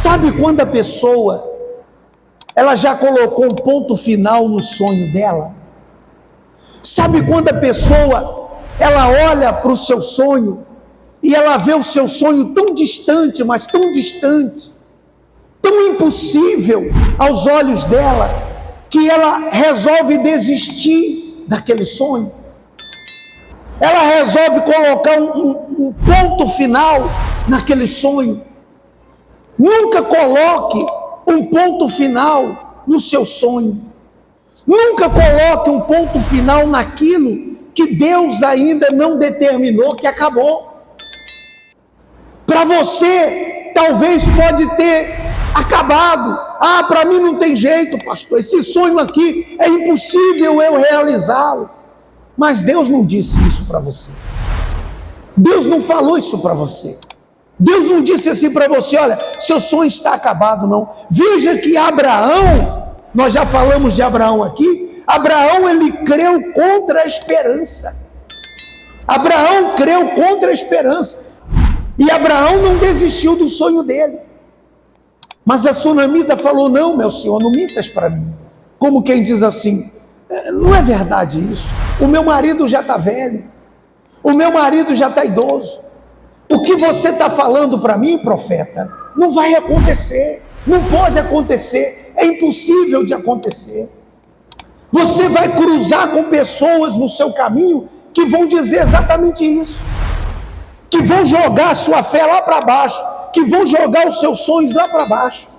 Sabe quando a pessoa, ela já colocou um ponto final no sonho dela? Sabe quando a pessoa, ela olha para o seu sonho e ela vê o seu sonho tão distante, mas tão distante, tão impossível aos olhos dela, que ela resolve desistir daquele sonho? Ela resolve colocar um ponto final naquele sonho. Nunca coloque um ponto final no seu sonho. Nunca coloque um ponto final naquilo que Deus ainda não determinou que acabou. Para você, talvez pode ter acabado. Ah, para mim não tem jeito, pastor. Esse sonho aqui é impossível eu realizá-lo. Mas Deus não disse isso para você. Deus não falou isso para você. Deus não disse assim para você: olha, seu sonho está acabado, não. Veja que Abraão, nós já falamos de Abraão aqui, Abraão, ele creu contra a esperança. Abraão creu contra a esperança. E Abraão não desistiu do sonho dele. Mas a sunamita falou: não, meu senhor, não mintas para mim. Como quem diz assim: não é verdade isso. O meu marido já está velho. O meu marido já está idoso. O que você está falando para mim, profeta, não vai acontecer. Não pode acontecer. É impossível de acontecer. Você vai cruzar com pessoas no seu caminho que vão dizer exatamente isso. Que vão jogar a sua fé lá para baixo. Que vão jogar os seus sonhos lá para baixo.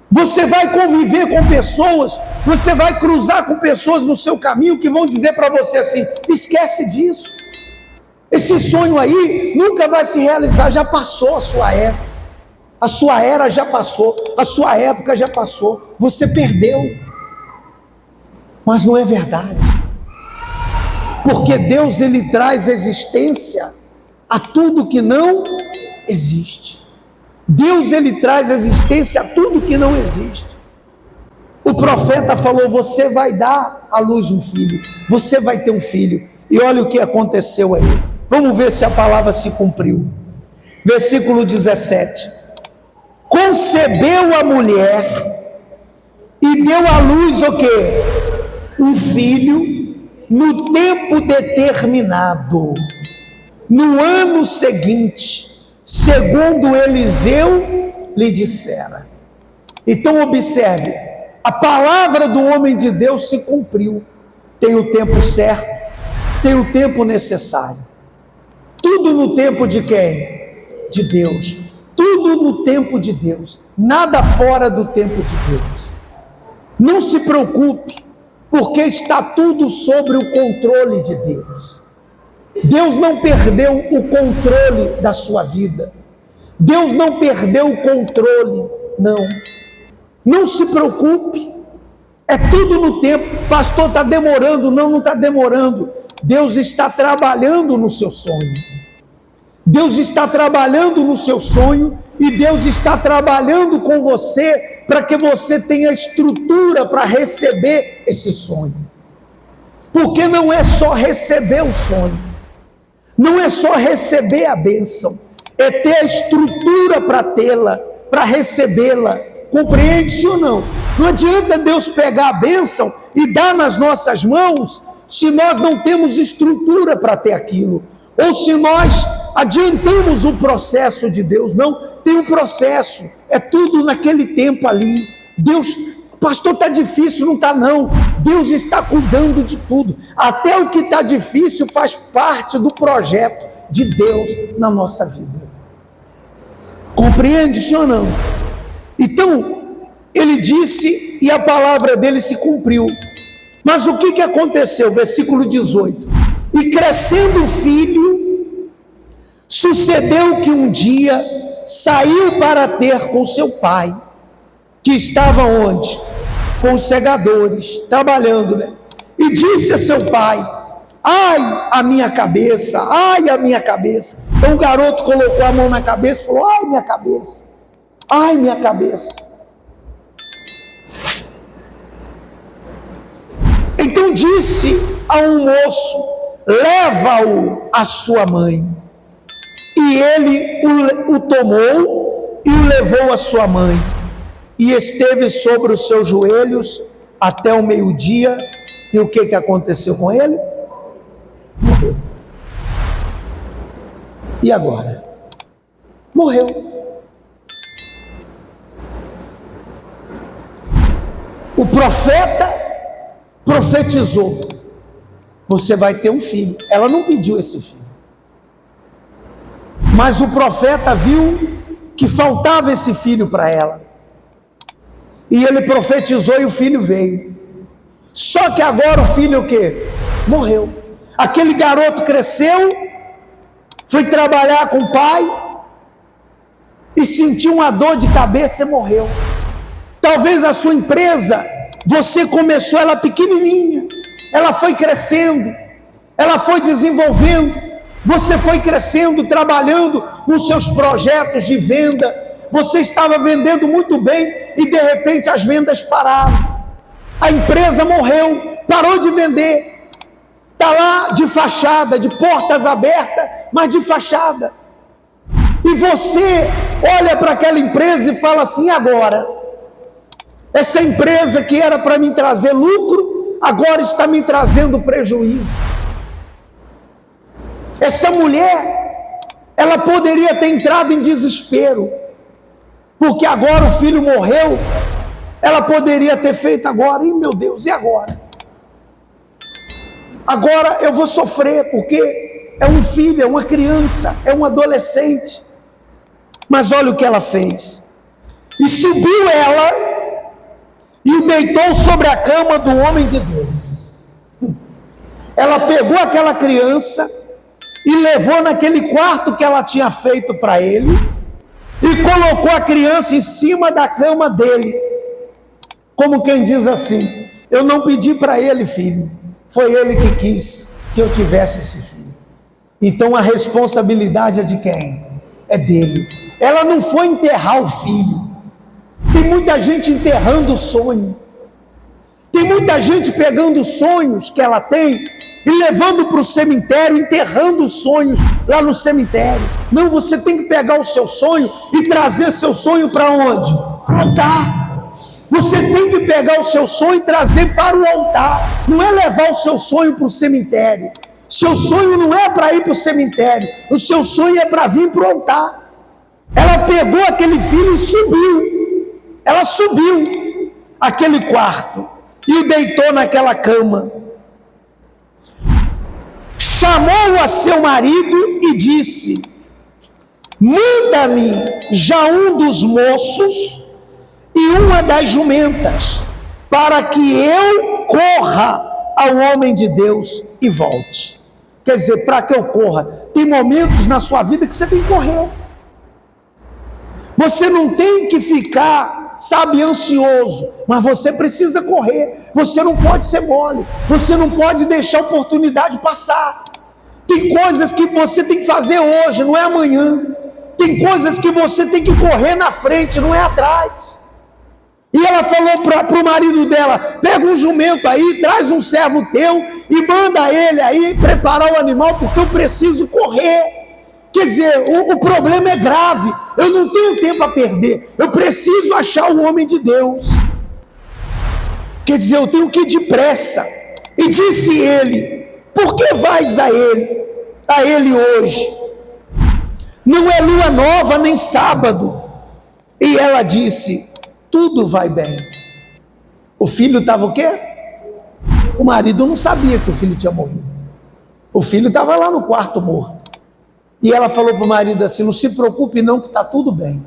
Você vai conviver com pessoas, você vai cruzar com pessoas no seu caminho que vão dizer para você assim: esquece disso. Esse sonho aí nunca vai se realizar, já passou a sua era. A sua era já passou, a sua época já passou, você perdeu. Mas não é verdade. Porque Deus, ele traz existência a tudo que não existe. Deus, ele traz existência a tudo que não existe. O profeta falou: você vai dar à luz um filho, você vai ter um filho. E olha o que aconteceu aí. Vamos ver se a palavra se cumpriu. Versículo 17. Concebeu a mulher e deu à luz o quê? Um filho no tempo determinado, no ano seguinte, segundo Eliseu lhe dissera. Então observe, a palavra do homem de Deus se cumpriu. Tem o tempo certo, tem o tempo necessário. Tudo no tempo de quem? De Deus. Tudo no tempo de Deus. Nada fora do tempo de Deus. Não se preocupe, porque está tudo sobre o controle de Deus. Deus não perdeu o controle da sua vida. Deus não perdeu o controle, não. Não se preocupe. É tudo no tempo. Pastor, está demorando. Não, não está demorando. Deus está trabalhando no seu sonho. Deus está trabalhando no seu sonho e Deus está trabalhando com você para que você tenha estrutura para receber esse sonho. Porque não é só receber o sonho. Não é só receber a bênção, é ter a estrutura para tê-la, para recebê-la. Compreende-se ou não? Não adianta Deus pegar a bênção e dar nas nossas mãos se nós não temos estrutura para ter aquilo. Ou se nós adiantamos o processo de Deus. Não, tem um processo, é tudo naquele tempo ali. Deus, pastor, está difícil, não está não. Deus está cuidando de tudo. Até o que está difícil faz parte do projeto de Deus na nossa vida. Compreende-se ou não? Então, ele disse e a palavra dele se cumpriu. Mas o que aconteceu? Versículo 18. E crescendo o filho, sucedeu que um dia saiu para ter com seu pai, que estava onde? Com os segadores, trabalhando, né? E disse a seu pai: ai, a minha cabeça, ai, a minha cabeça. Então o garoto colocou a mão na cabeça e falou: ai, minha cabeça, ai, minha cabeça. Então disse a um moço: leva-o à sua mãe. E ele o tomou e o levou à sua mãe, e esteve sobre os seus joelhos até o meio-dia. E o que aconteceu com ele? Morreu. E agora? Morreu. O profeta profetizou: você vai ter um filho. Ela não pediu esse filho, mas o profeta viu que faltava esse filho para ela, e ele profetizou e o filho veio. Só que agora o filho o quê? Morreu. Aquele garoto cresceu, foi trabalhar com o pai e sentiu uma dor de cabeça e morreu. Talvez a sua empresa, você começou ela pequenininha, ela foi crescendo, ela foi desenvolvendo, você foi crescendo, trabalhando nos seus projetos de venda, você estava vendendo muito bem e de repente as vendas pararam, a empresa morreu, parou de vender, está lá de fachada, de portas abertas, mas de fachada, e você olha para aquela empresa e fala assim: agora, essa empresa que era para me trazer lucro, agora está me trazendo prejuízo. Essa mulher, ela poderia ter entrado em desespero, porque agora o filho morreu, ela poderia ter feito agora: ih, meu Deus, e agora? Agora eu vou sofrer, porque é um filho, é uma criança, é um adolescente. Mas olha o que ela fez: e subiu ela e o deitou sobre a cama do homem de Deus. Ela pegou aquela criança e levou naquele quarto que ela tinha feito para ele, e colocou a criança em cima da cama dele, como quem diz assim: eu não pedi para ele, filho, foi ele que quis que eu tivesse esse filho. Então a responsabilidade é de quem? É dele. Ela não foi enterrar o filho. Tem muita gente enterrando o sonho, tem muita gente pegando os sonhos que ela tem e levando para o cemitério, enterrando os sonhos lá no cemitério. Não, você tem que pegar o seu sonho e trazer seu sonho para onde? Para o altar. Você tem que pegar o seu sonho e trazer para o altar. Não é levar o seu sonho para o cemitério. Seu sonho não é para ir para o cemitério, o seu sonho é para vir para o altar. Ela pegou aquele filho e subiu. Ela subiu aquele quarto e o deitou naquela cama. Chamou a seu marido e disse: manda-me já um dos moços e uma das jumentas, para que eu corra ao homem de Deus e volte. Quer dizer, para que eu corra? Tem momentos na sua vida que você tem que correr. Você não tem que ficar, sabe, ansioso, mas você precisa correr. Você não pode ser mole, você não pode deixar a oportunidade passar. Tem coisas que você tem que fazer hoje, não é amanhã. Tem coisas que você tem que correr na frente, não é atrás. E ela falou para o marido dela: pega um jumento aí, traz um servo teu e manda ele aí preparar o animal, porque eu preciso correr. Quer dizer, o problema é grave, eu não tenho tempo a perder, eu preciso achar o homem de Deus. Quer dizer, eu tenho que ir depressa. E disse ele: por que vais a ele hoje? Não é lua nova nem sábado. E ela disse: tudo vai bem. O filho estava o quê? O marido não sabia que o filho tinha morrido. O filho estava lá no quarto morto. E ela falou para o marido assim: não se preocupe não, que está tudo bem,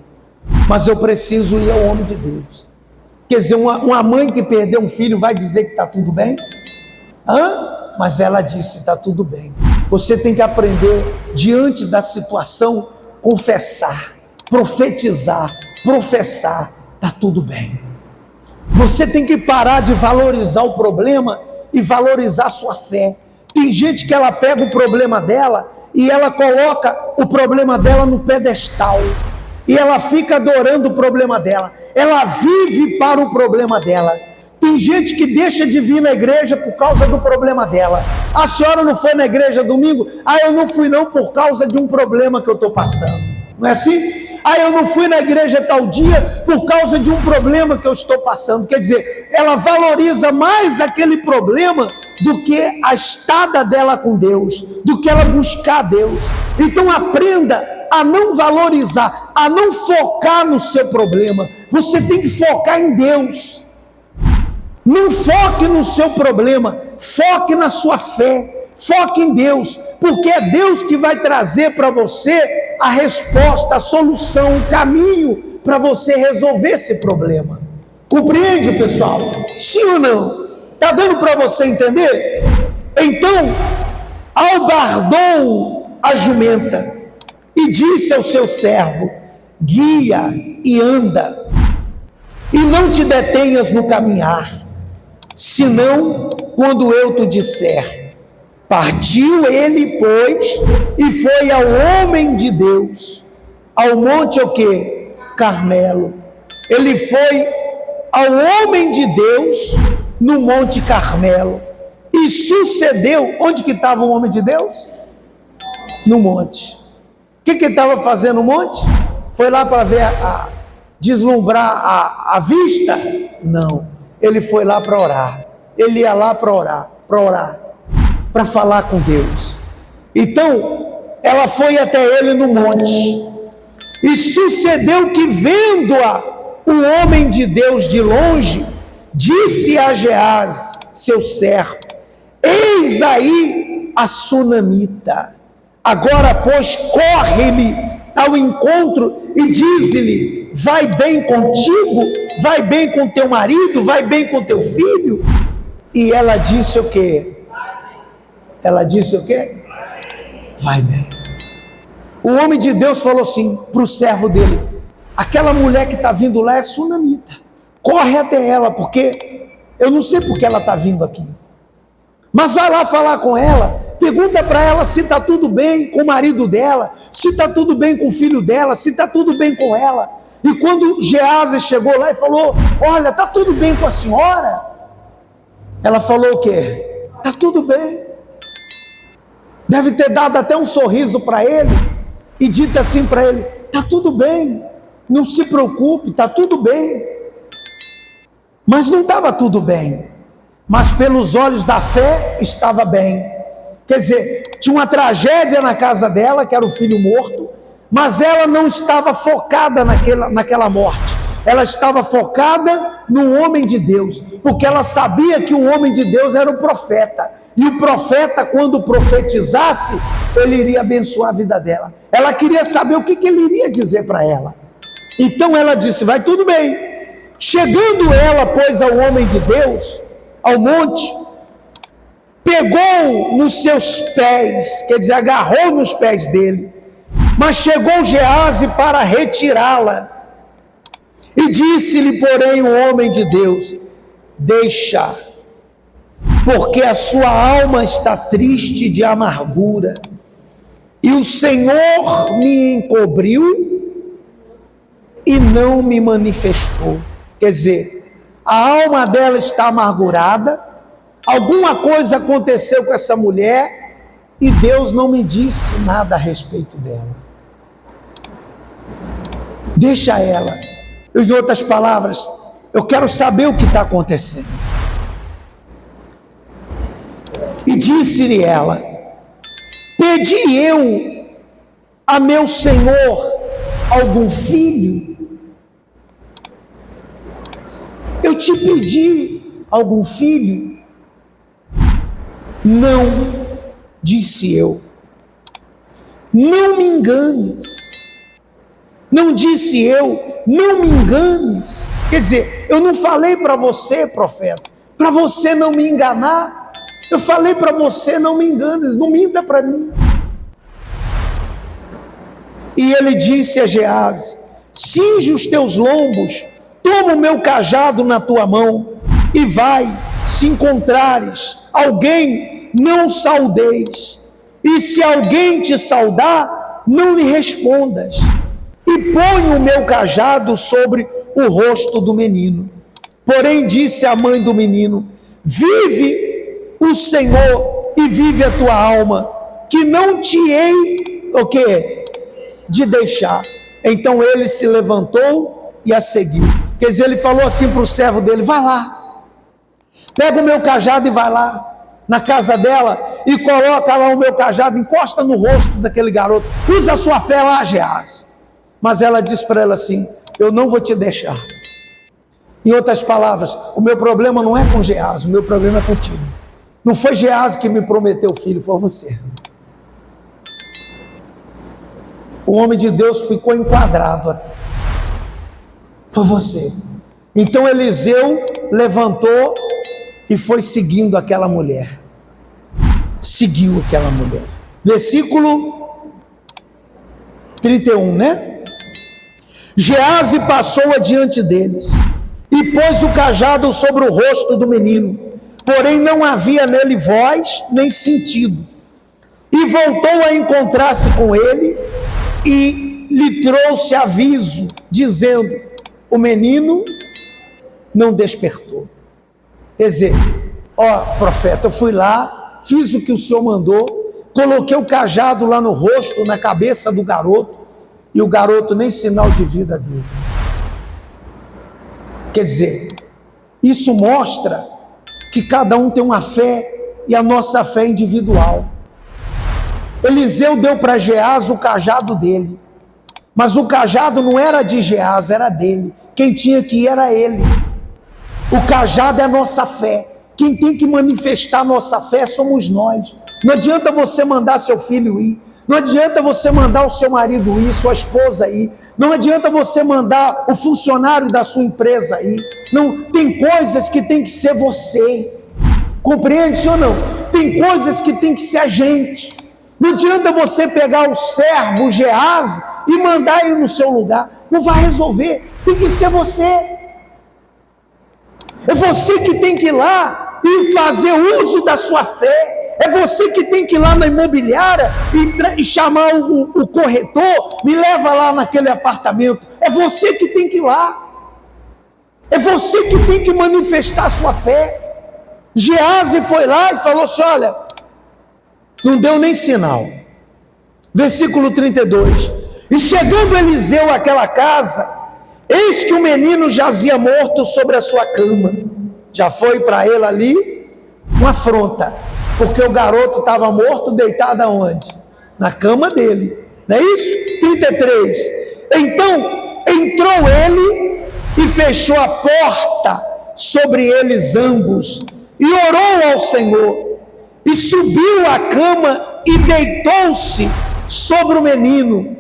mas eu preciso ir ao homem de Deus. Quer dizer, uma mãe que perdeu um filho vai dizer que está tudo bem? Mas ela disse: está tudo bem. Você tem que aprender, diante da situação, confessar, profetizar, professar: está tudo bem. Você tem que parar de valorizar o problema e valorizar a sua fé. Tem gente que ela pega o problema dela e ela coloca o problema dela no pedestal, e ela fica adorando o problema dela, ela vive para o problema dela. Tem gente que deixa de vir na igreja por causa do problema dela. A senhora não foi na igreja domingo? Eu não fui não, por causa de um problema que eu estou passando. Não é assim? Ah, eu não fui na igreja tal dia por causa de um problema que eu estou passando. Quer dizer, ela valoriza mais aquele problema do que a estada dela com Deus, do que ela buscar Deus. Então aprenda a não valorizar, a não focar no seu problema. Você tem que focar em Deus. Não foque no seu problema, foque na sua fé, foque em Deus, porque é Deus que vai trazer para você a resposta, a solução, o caminho para você resolver esse problema. Compreende, pessoal? Sim ou não? Está dando para você entender? Então, albardou a jumenta e disse ao seu servo: guia e anda, e não te detenhas no caminhar, senão quando eu te disser. Partiu ele, pois, e foi ao homem de Deus, ao monte o quê? Carmelo. Ele foi ao homem de Deus no monte Carmelo. E sucedeu, onde que estava o homem de Deus? No monte. O que ele estava fazendo no monte? Foi lá para ver, deslumbrar a vista? Não. Ele foi lá para orar. Ele ia lá para orar, para falar com Deus. Então, ela foi até ele no monte. E sucedeu que, vendo-a, o homem de Deus de longe, disse a Geás, seu servo: eis aí a sunamita. Agora, pois, corre-lhe ao encontro e diz-lhe: vai bem contigo? Vai bem com teu marido? Vai bem com teu filho? E ela disse o quê? Ela disse o quê? Vai bem. O homem de Deus falou assim para o servo dele: aquela mulher que está vindo lá é sunamita. Corre até ela, porque eu não sei porque ela está vindo aqui. Mas vai lá falar com ela. Pergunta para ela se está tudo bem com o marido dela, se está tudo bem com o filho dela, se está tudo bem com ela. E quando Geazi chegou lá e falou: olha, está tudo bem com a senhora? Ela falou o quê? Está tudo bem. Deve ter dado até um sorriso para ele e dito assim para ele: está tudo bem, não se preocupe, está tudo bem. Mas não estava tudo bem, mas pelos olhos da fé estava bem. Quer dizer, tinha uma tragédia na casa dela, que era o filho morto, mas ela não estava focada naquela morte. Ela estava focada no homem de Deus, porque ela sabia que o homem de Deus era o profeta. E o profeta, quando profetizasse, ele iria abençoar a vida dela. Ela queria saber o que ele iria dizer para ela. Então ela disse: vai tudo bem. Chegando ela, pois, ao homem de Deus, ao monte, pegou nos seus pés, quer dizer, agarrou nos pés dele, mas chegou Geazi para retirá-la, e disse-lhe, porém, o homem de Deus: deixa, porque a sua alma está triste de amargura, e o Senhor me encobriu e não me manifestou. Quer dizer, a alma dela está amargurada. Alguma coisa aconteceu com essa mulher e Deus não me disse nada a respeito dela. Deixa ela. Em outras palavras, eu quero saber o que está acontecendo. E disse-lhe ela: pedi eu a meu senhor algum filho? Eu te pedi algum filho? Não, disse eu. Não me enganes. Não disse eu, não me enganes. Quer dizer, eu não falei para você, profeta, para você não me enganar. Eu falei para você: não me enganes, não minta para mim. E ele disse a Geazi: cinge os teus lombos, toma o meu cajado na tua mão e vai. Se encontrares alguém, não saudeis, e se alguém te saudar, não lhe respondas. E põe o meu cajado sobre o rosto do menino. Porém disse a mãe do menino: vive o Senhor e vive a tua alma, que não te hei o quê? De deixar. Então ele se levantou e a seguiu. Quer dizer, ele falou assim para o servo dele: vai lá, pega o meu cajado e vai lá na casa dela e coloca lá o meu cajado, encosta no rosto daquele garoto, usa a sua fé lá, Geazi. Mas ela disse para ela assim: eu não vou te deixar. Em outras palavras, o meu problema não é com Geazi, o meu problema é contigo. Não foi Geazi que me prometeu o filho, foi você. O homem de Deus ficou enquadrado. Foi você. Então Eliseu levantou e foi seguindo aquela mulher. Seguiu aquela mulher. Versículo 31, né? Geazi passou adiante deles e pôs o cajado sobre o rosto do menino, porém não havia nele voz nem sentido. E voltou a encontrar-se com ele e lhe trouxe aviso, dizendo: o menino não despertou. Quer dizer, ó profeta, eu fui lá, fiz o que o senhor mandou, coloquei o cajado lá no rosto, na cabeça do garoto, e o garoto nem sinal de vida deu. Quer dizer, isso mostra que cada um tem uma fé, e a nossa fé é individual. Eliseu deu para Geazi o cajado dele, mas o cajado não era de Geazi, era dele. Quem tinha que ir era ele. O cajado é a nossa fé. Quem tem que manifestar a nossa fé somos nós. Não adianta você mandar seu filho ir, não adianta você mandar o seu marido ir, sua esposa ir, não adianta você mandar o funcionário da sua empresa ir. Não, tem coisas que tem que ser você. Compreende ou não? Tem coisas que tem que ser a gente. Não adianta você pegar o servo Geazi e mandar ir no seu lugar. Não vai resolver. Tem que ser você. É você que tem que ir lá e fazer uso da sua fé. É você que tem que ir lá na imobiliária e chamar o corretor, me leva lá naquele apartamento. É você que tem que ir lá. É você que tem que manifestar a sua fé. Geazi foi lá e falou assim: olha, não deu nem sinal. Versículo 32. E chegando Eliseu àquela casa, eis que o menino jazia morto sobre a sua cama. Já foi para ele ali uma afronta, porque o garoto estava morto, deitado aonde? Na cama dele. Não é isso? 33. Então entrou ele e fechou a porta sobre eles ambos, e orou ao Senhor. E subiu à cama e deitou-se sobre o menino,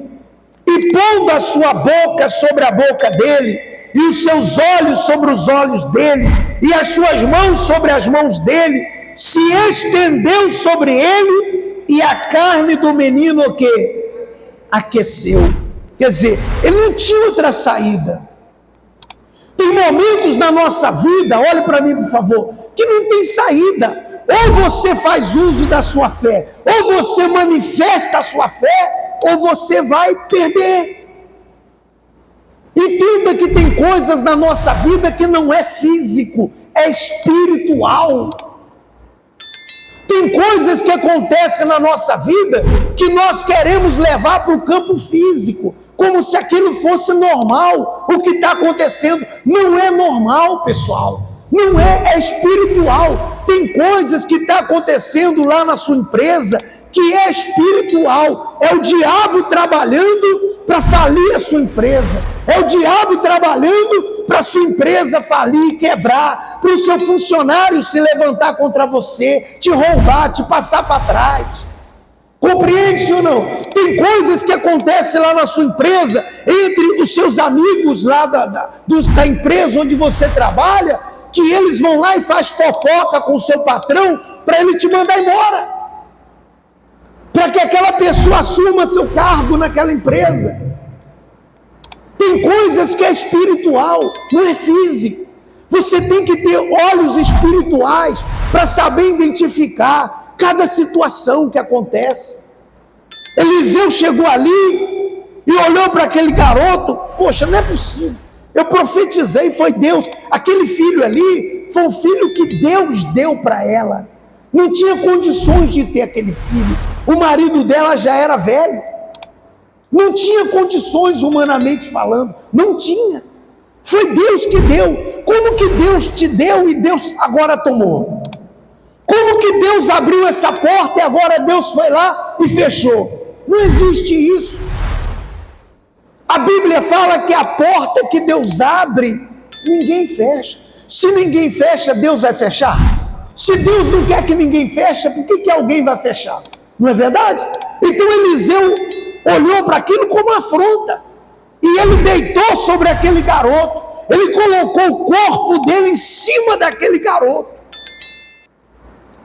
e pondo a sua boca sobre a boca dele, e os seus olhos sobre os olhos dele, e as suas mãos sobre as mãos dele, se estendeu sobre ele, e a carne do menino o quê? Aqueceu. Quer dizer, ele não tinha outra saída. Tem momentos na nossa vida, olhe para mim por favor, que não tem saída. Ou você faz uso da sua fé, ou você manifesta a sua fé, ou você vai perder. Entenda que tem coisas na nossa vida que não é físico, é espiritual. Tem coisas que acontecem na nossa vida que nós queremos levar para o campo físico, como se aquilo fosse normal. O que está acontecendo não é normal, pessoal. Não é, é espiritual. Tem coisas que estão acontecendo lá na sua empresa que é espiritual. É o diabo trabalhando para falir a sua empresa. É o diabo trabalhando para a sua empresa falir, quebrar, para o seu funcionário se levantar contra você, te roubar, te passar para trás. Compreende-se ou não? Tem coisas que acontecem lá na sua empresa, entre os seus amigos lá da empresa onde você trabalha, que eles vão lá e faz fofoca com o seu patrão para ele te mandar embora, para que aquela pessoa assuma seu cargo naquela empresa. Tem coisas que é espiritual, não é físico. Você tem que ter olhos espirituais para saber identificar cada situação que acontece. Eliseu chegou ali e olhou para aquele garoto. Poxa, não é possível. Eu profetizei, foi Deus. Aquele filho ali foi um filho que Deus deu para ela. Não tinha condições de ter aquele filho. O marido dela já era velho. Não tinha condições humanamente falando, não tinha. Foi Deus que deu. Como que Deus te deu e Deus agora tomou? Como que Deus abriu essa porta e agora Deus foi lá e fechou? Não existe isso. A Bíblia fala que a porta que Deus abre, ninguém fecha. Se ninguém fecha, Deus vai fechar? Se Deus não quer que ninguém feche, por que alguém vai fechar? Não é verdade? Então Eliseu olhou para aquilo como afronta. E ele deitou sobre aquele garoto. Ele colocou o corpo dele em cima daquele garoto.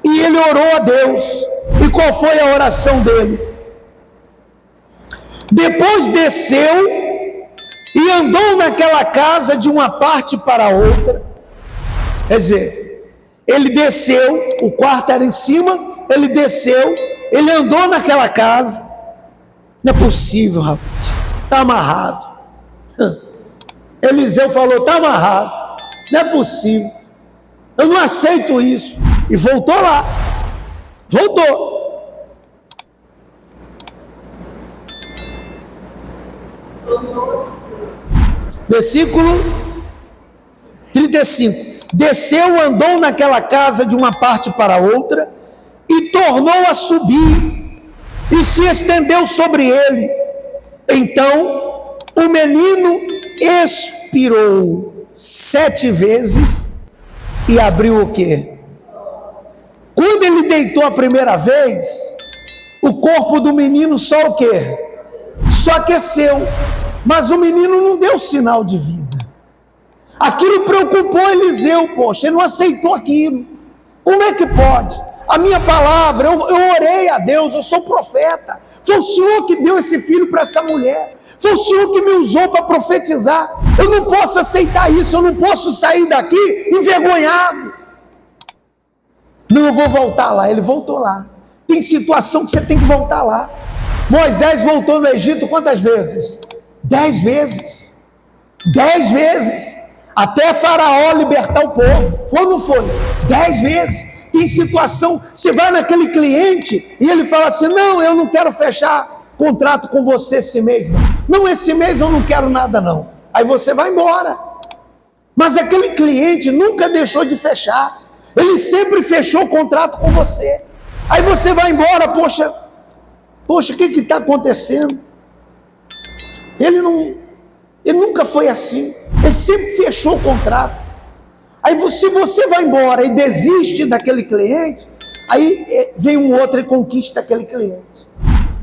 E ele orou a Deus. E qual foi a oração dele? Depois desceu e andou naquela casa de uma parte para a outra. Quer dizer, ele desceu, o quarto era em cima, ele desceu, ele andou naquela casa. Não é possível, rapaz, está amarrado. Eliseu falou, está amarrado, não é possível, eu não aceito isso. E voltou lá, voltou. Versículo 35. Desceu, andou naquela casa de uma parte para outra, e tornou a subir, e se estendeu sobre ele. Então o menino expirou 7 vezes e abriu o quê? Quando ele deitou a primeira vez, o corpo do menino só o quê? Só aqueceu, mas o menino não deu sinal de vida. Aquilo preocupou Eliseu, poxa, ele não aceitou aquilo. Como é que pode? A minha palavra, eu orei a Deus, eu sou profeta. Foi o Senhor que deu esse filho para essa mulher. Foi o Senhor que me usou para profetizar. Eu não posso aceitar isso, eu não posso sair daqui envergonhado. Não, eu vou voltar lá. Ele voltou lá. Tem situação que você tem que voltar lá. Moisés voltou no Egito quantas vezes? 10 vezes. 10 vezes. Até Faraó libertar o povo. Foi ou não foi? 10 vezes. Tem situação, você vai naquele cliente e ele fala assim, não, eu não quero fechar contrato com você esse mês, não. Não, esse mês eu não quero nada, não. Aí você vai embora. Mas aquele cliente nunca deixou de fechar. Ele sempre fechou o contrato com você. Aí você vai embora, poxa, o que está acontecendo? Ele nunca foi assim. Ele sempre fechou o contrato. Aí se você vai embora e desiste daquele cliente, aí vem um outro e conquista aquele cliente.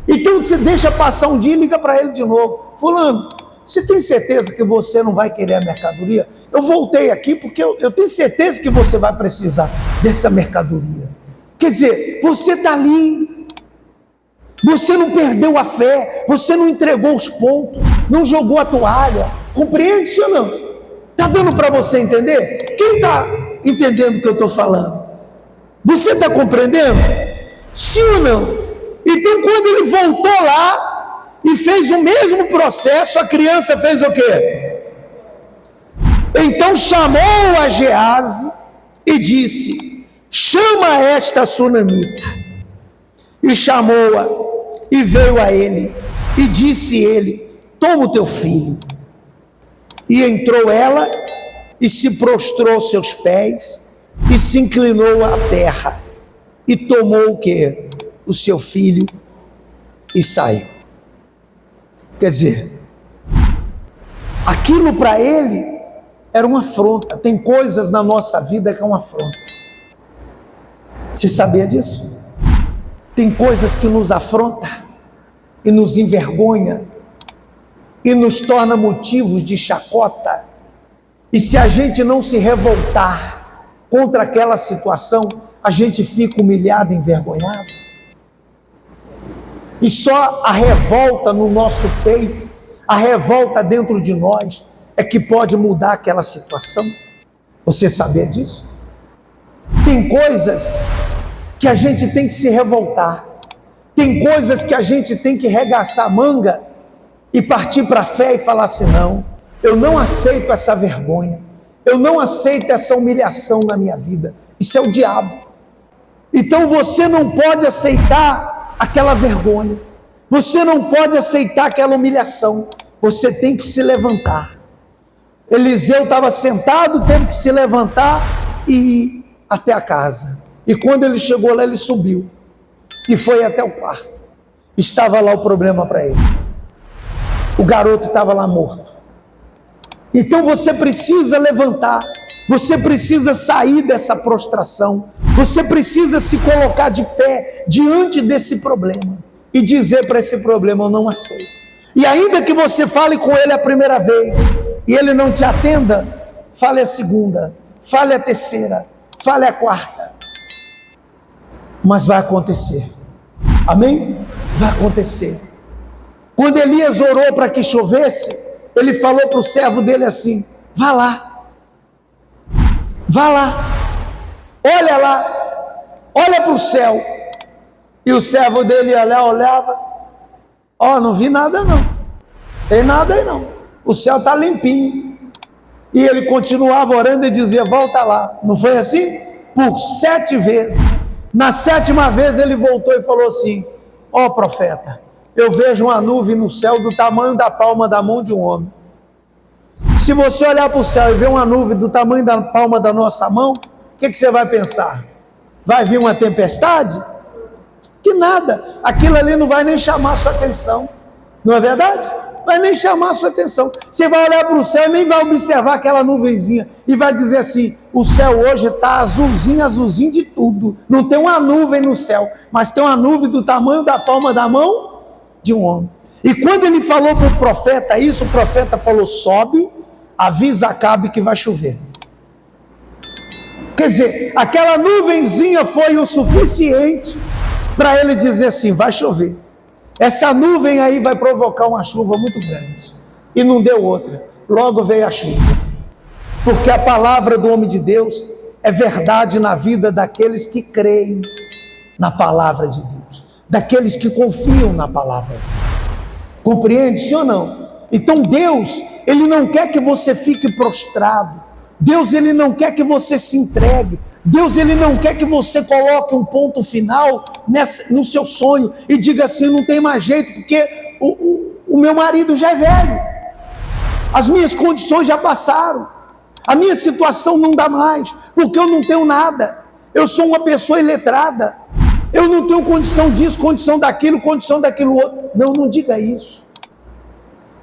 Então você deixa passar um dia e liga para ele de novo. Fulano, você tem certeza que você não vai querer a mercadoria? Eu voltei aqui porque eu tenho certeza que você vai precisar dessa mercadoria. Quer dizer, você está ali, você não perdeu a fé, você não entregou os pontos, não jogou a toalha. Compreende isso ou não? Está dando para você entender? Quem está entendendo o que eu estou falando? Você está compreendendo? Sim ou não? Então quando ele voltou lá e fez o mesmo processo, a criança fez o quê? Então chamou a Gease e disse, chama esta sunamita. E chamou-a e veio a ele e disse ele, toma o teu filho. E entrou ela e se prostrou aos seus pés e se inclinou à terra e tomou o quê? O seu filho e saiu. Quer dizer, aquilo para ele era uma afronta. Tem coisas na nossa vida que é uma afronta. Você sabia disso? Tem coisas que nos afrontam e nos envergonha e nos torna motivos de chacota. E se a gente não se revoltar contra aquela situação, a gente fica humilhado, envergonhado. E só a revolta no nosso peito, a revolta dentro de nós, é que pode mudar aquela situação. Você sabia disso? Tem coisas que a gente tem que se revoltar. Tem coisas que a gente tem que regaçar a manga e partir para a fé e falar assim, não, eu não aceito essa vergonha, eu não aceito essa humilhação na minha vida. Isso é o diabo. Então você não pode aceitar aquela vergonha. Você não pode aceitar aquela humilhação. Você tem que se levantar. Eliseu estava sentado, teve que se levantar e ir até a casa. E quando ele chegou lá, ele subiu e foi até o quarto. Estava lá o problema para ele. O garoto estava lá morto. Então você precisa levantar. Você precisa sair dessa prostração. Você precisa se colocar de pé diante desse problema e dizer para esse problema: eu não aceito. E ainda que você fale com ele a primeira vez e ele não te atenda, fale a segunda, fale a terceira, fale a quarta. Mas vai acontecer. Amém? Vai acontecer. Quando Elias orou para que chovesse, ele falou para o servo dele assim: vá lá, vá lá, olha lá, olha para o céu. E o servo dele ia lá, olhava: ó, não vi nada não, tem nada aí não, o céu está limpinho. E ele continuava orando e dizia: volta lá. Não foi assim? Por 7 vezes. Na 7ª vez ele voltou e falou assim: ó profeta, eu vejo uma nuvem no céu do tamanho da palma da mão de um homem. Se você olhar para o céu e ver uma nuvem do tamanho da palma da nossa mão, o que você vai pensar? Vai vir uma tempestade? Que nada, aquilo ali não vai nem chamar a sua atenção, não é verdade? Vai nem chamar a sua atenção. Você vai olhar para o céu e nem vai observar aquela nuvenzinha e vai dizer assim: o céu hoje está azulzinho, azulzinho de tudo, não tem uma nuvem no céu, mas tem uma nuvem do tamanho da palma da mão de um homem. E quando ele falou para o profeta isso, o profeta falou: sobe, avisa Acabe que vai chover. Quer dizer, aquela nuvenzinha foi o suficiente para ele dizer assim: vai chover. Essa nuvem aí vai provocar uma chuva muito grande. E não deu outra. Logo veio a chuva. Porque a palavra do homem de Deus é verdade na vida daqueles que creem na palavra de Deus, daqueles que confiam na palavra de Deus. Compreende, sim ou não? Então Deus, Ele não quer que você fique prostrado. Deus, Ele não quer que você se entregue. Deus, Ele não quer que você coloque um ponto final no seu sonho e diga assim: não tem mais jeito, porque o meu marido já é velho, as minhas condições já passaram, a minha situação não dá mais, porque eu não tenho nada, eu sou uma pessoa iletrada, eu não tenho condição disso, condição daquilo outro. Não diga isso.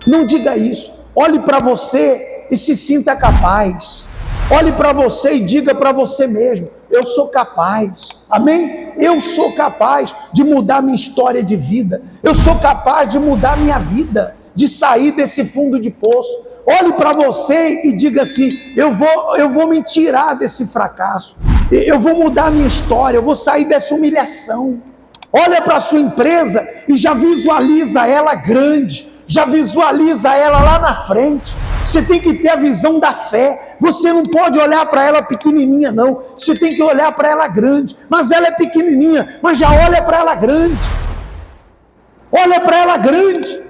Não diga isso. Olhe para você e se sinta capaz. Olhe para você e diga para você mesmo: eu sou capaz. Amém? Eu sou capaz de mudar minha história de vida. Eu sou capaz de mudar minha vida, de sair desse fundo de poço. Olhe para você e diga assim: eu vou me tirar desse fracasso. Eu vou mudar minha história, eu vou sair dessa humilhação. Olha para a sua empresa e já visualiza ela grande, já visualiza ela lá na frente. Você tem que ter a visão da fé. Você não pode olhar para ela pequenininha, não. Você tem que olhar para ela grande. Mas ela é pequenininha, mas já olha para ela grande. Olha para ela grande.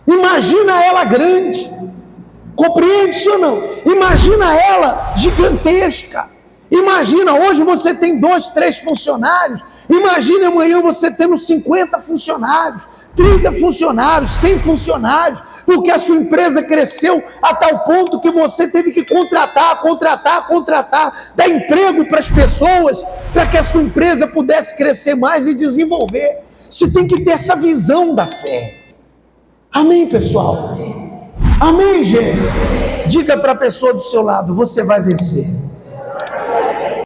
Imagina ela grande. Compreende isso ou não? Imagina ela gigantesca. Imagina, hoje você tem 2, 3 funcionários. Imagina amanhã você tendo 50 funcionários, 30 funcionários, 100 funcionários, porque a sua empresa cresceu a tal ponto que você teve que contratar, dar emprego para as pessoas, para que a sua empresa pudesse crescer mais e desenvolver. Você tem que ter essa visão da fé. Amém, pessoal? Amém, gente? Diga para a pessoa do seu lado: você vai vencer.